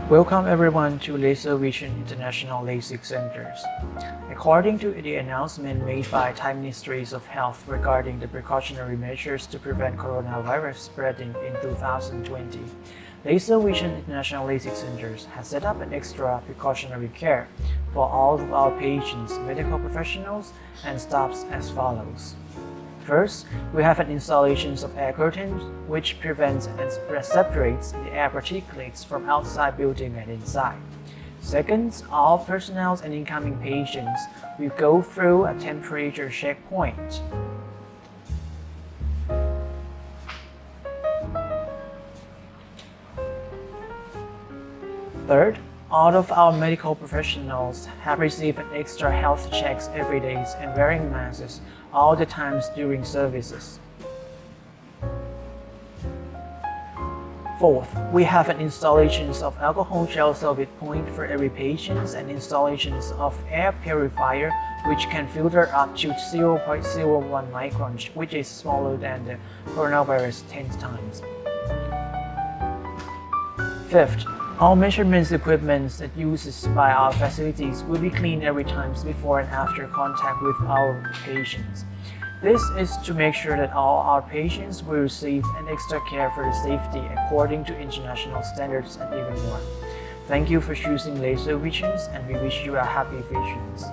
Welcome everyone to VISION International LASIK Centers. According to the announcement made by Thai Ministries of Health regarding the precautionary measures to prevent coronavirus spreading in 2020, VISION International LASIK Centers has set up an extra precautionary care for all of our patients, medical professionals, and staffs as follows. First, we have an installation of air curtains which prevents and separates the air particulates from outside building and inside. Second, all personnel and incoming patients will go through a temperature checkpoint. Third, all of our medical professionals have received an extra health checks every day and wearing masks all the times during services. Fourth, we have an installations of alcohol gel service point for every patient and installations of air purifier which can filter up to 0.01 microns, which is smaller than the coronavirus 10 times. Fifth, all measurements equipment that uses by our facilities will be cleaned every time before and after contact with our patients. This is to make sure that all our patients will receive an extra care for the safety according to international standards and even more. Thank you for choosing Laser Visions, and we wish you a happy visions.